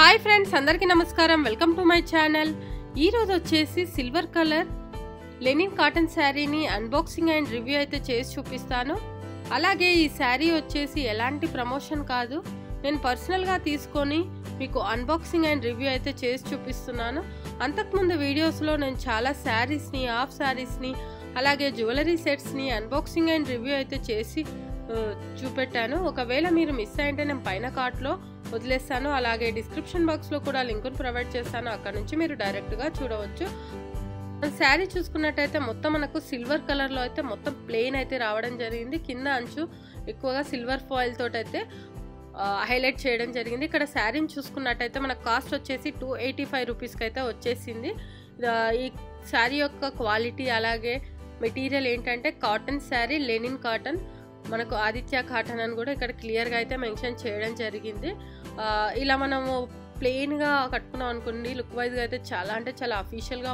Hi friends, అందరికీ నమస్కారం. Welcome to my channel. ఈ రోజు వచ్చేసి సిల్వర్ కలర్ లెనిన్ కాటన్ శారీని అన్బాక్సింగ్ అండ్ రివ్యూ అయితే చేసి చూపిస్తాను. అలాగే ఈ శారీ వచ్చేసి ఎలాంటి ప్రమోషన్ కాదు, నేను పర్సనల్గా తీసుకొని మీకు అన్బాక్సింగ్ అండ్ రివ్యూ అయితే చేసి చూపిస్తున్నాను. అంతకుముందు వీడియోస్లో నేను చాలా శారీస్ని, హాఫ్ శారీస్ని, అలాగే జ్యువెలరీ సెట్స్ని అన్బాక్సింగ్ అండ్ రివ్యూ అయితే చేసి చూపెట్టాను. ఒకవేళ మీరు మిస్ అయింటే నేను పైన కార్ట్లో వదిలేస్తాను, అలాగే డిస్క్రిప్షన్ బాక్స్లో కూడా లింకును ప్రొవైడ్ చేస్తాను, అక్కడ నుంచి మీరు డైరెక్ట్గా చూడవచ్చు. శారీ చూసుకున్నట్టయితే మొత్తం మనకు సిల్వర్ కలర్లో అయితే మొత్తం ప్లెయిన్ అయితే రావడం జరిగింది. కింద అంచు ఎక్కువగా సిల్వర్ ఫాయిల్ తోటి అయితే హైలైట్ చేయడం జరిగింది. ఇక్కడ శారీని చూసుకున్నట్టయితే మనకు కాస్ట్ వచ్చేసి 285 రూపీస్కి అయితే వచ్చేసింది. ఈ శారీ యొక్క క్వాలిటీ అలాగే మెటీరియల్ ఏంటంటే కాటన్ శారీ, లెనిన్ కాటన్, మనకు ఆదిత్య కాటన్ అని కూడా ఇక్కడ క్లియర్గా అయితే మెన్షన్ చేయడం జరిగింది. ఇలా మనము ప్లెయిన్గా కట్టుకున్నాం అనుకోండి, లుక్ వైజ్గా అయితే చాలా అంటే చాలా అఫీషియల్గా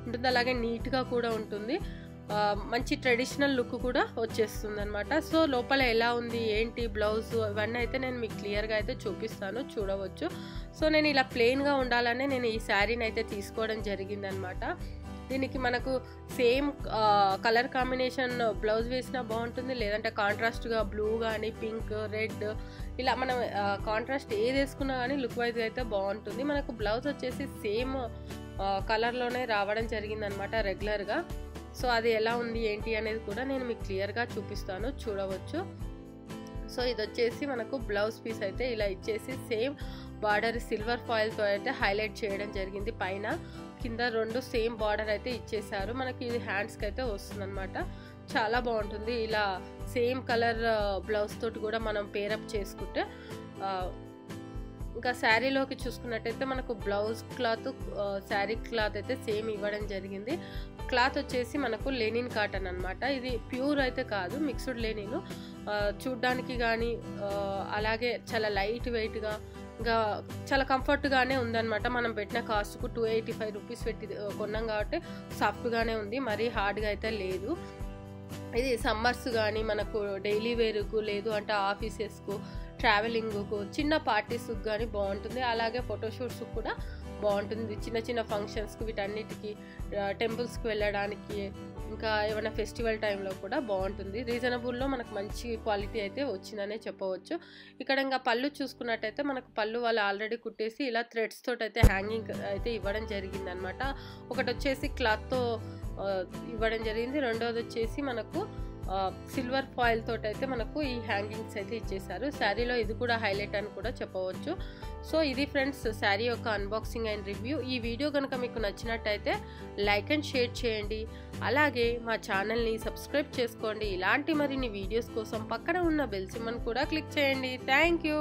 ఉంటుంది, అలాగే నీట్గా కూడా ఉంటుంది, మంచి ట్రెడిషనల్ లుక్ కూడా వచ్చేస్తుంది అనమాట. సో లోపల ఎలా ఉంది ఏంటి బ్లౌజ్ ఇవన్నీ అయితే నేను మీకు క్లియర్గా అయితే చూపిస్తాను, చూడవచ్చు. సో నేను ఇలా ప్లెయిన్గా ఉండాలనే నేను ఈ శారీని అయితే తీసుకోవడం జరిగింది అనమాట. దీనికి మనకు సేమ్ కలర్ కాంబినేషన్ బ్లౌజ్ వేసినా బాగుంటుంది, లేదంటే కాంట్రాస్ట్గా బ్లూ కానీ పింక్, రెడ్ ఇలా మనం కాంట్రాస్ట్ ఏది వేసుకున్నా కానీ లుక్ వైజ్గా అయితే బాగుంటుంది. మనకు బ్లౌజ్ వచ్చేసి సేమ్ కలర్లోనే రావడం జరిగింది అనమాట రెగ్యులర్గా. సో అది ఎలా ఉంది ఏంటి అనేది కూడా నేను మీకు క్లియర్గా చూపిస్తాను, చూడవచ్చు. సో ఇది వచ్చేసి మనకు బ్లౌజ్ పీస్ అయితే ఇలా ఇచ్చేసి సేమ్ బార్డర్ సిల్వర్ ఫాయిల్తో అయితే హైలైట్ చేయడం జరిగింది. పైన కింద రెండు సేమ్ బార్డర్ అయితే ఇచ్చేసారు. మనకి ఇది హ్యాండ్స్కి అయితే వస్తుంది అనమాట. చాలా బాగుంటుంది ఇలా సేమ్ కలర్ బ్లౌజ్ తోటి కూడా మనం పేరప్ చేసుకుంటే. ఇంకా శారీలోకి చూసుకున్నట్టయితే మనకు బ్లౌజ్ క్లాత్, శారీ క్లాత్ అయితే సేమ్ ఇవ్వడం జరిగింది. క్లాత్ వచ్చేసి మనకు లెనిన్ కాటన్ అనమాట. ఇది ప్యూర్ అయితే కాదు, మిక్స్డ్ లెనిన్. చూడ్డానికి కానీ అలాగే చాలా లైట్ వెయిట్గా, ఇంకా చాలా కంఫర్ట్గానే ఉందన్నమాట. మనం పెట్టిన కాస్ట్కు 285 రూపీస్ పెట్టి కొన్నాం కాబట్టి సాఫ్ట్గానే ఉంది, మరీ హార్డ్గా అయితే లేదు. ఇది సమ్మర్స్ కానీ మనకు డైలీ వేర్కు, లేదు అంటే ఆఫీసెస్కు, ట్రావెలింగ్కు, చిన్న పార్టీస్కి కానీ బాగుంటుంది, అలాగే ఫోటోషూట్స్కి కూడా బాగుంటుంది. చిన్న చిన్న ఫంక్షన్స్కి, వీటన్నిటికీ, టెంపుల్స్కి వెళ్ళడానికి, ఇంకా ఏమైనా ఫెస్టివల్ టైంలో కూడా బాగుంటుంది. రీజనబుల్లో మనకు మంచి క్వాలిటీ అయితే వచ్చిందనే చెప్పవచ్చు. ఇక్కడ ఇంకా పళ్ళు చూసుకున్నట్టయితే మనకు పళ్ళు వాళ్ళు ఆల్రెడీ కుట్టేసి ఇలా థ్రెడ్స్ తోటి అయితే హ్యాంగింగ్ అయితే ఇవ్వడం జరిగింది అనమాట. ఒకటి వచ్చేసి క్లాత్తో ఇవ్వడం జరిగింది, రెండోది వచ్చేసి మనకు సిల్వర్ ఫాయిల్ తోటి అయితే మనకు ఈ హ్యాంగింగ్స్ అయితే ఇచ్చేసారు. శారీలో ఇది కూడా హైలైట్ అని కూడా చెప్పవచ్చు. సో ఇది ఫ్రెండ్స్ శారీ యొక్క అన్బాక్సింగ్ అండ్ రివ్యూ. ఈ వీడియో కనుక మీకు నచ్చినట్టయితే లైక్ అండ్ షేర్ చేయండి, అలాగే మా ఛానల్ని సబ్స్క్రైబ్ చేసుకోండి. ఇలాంటి మరిన్ని వీడియోస్ కోసం పక్కన ఉన్న బెల్ సింబల్ కూడా క్లిక్ చేయండి. Thank you.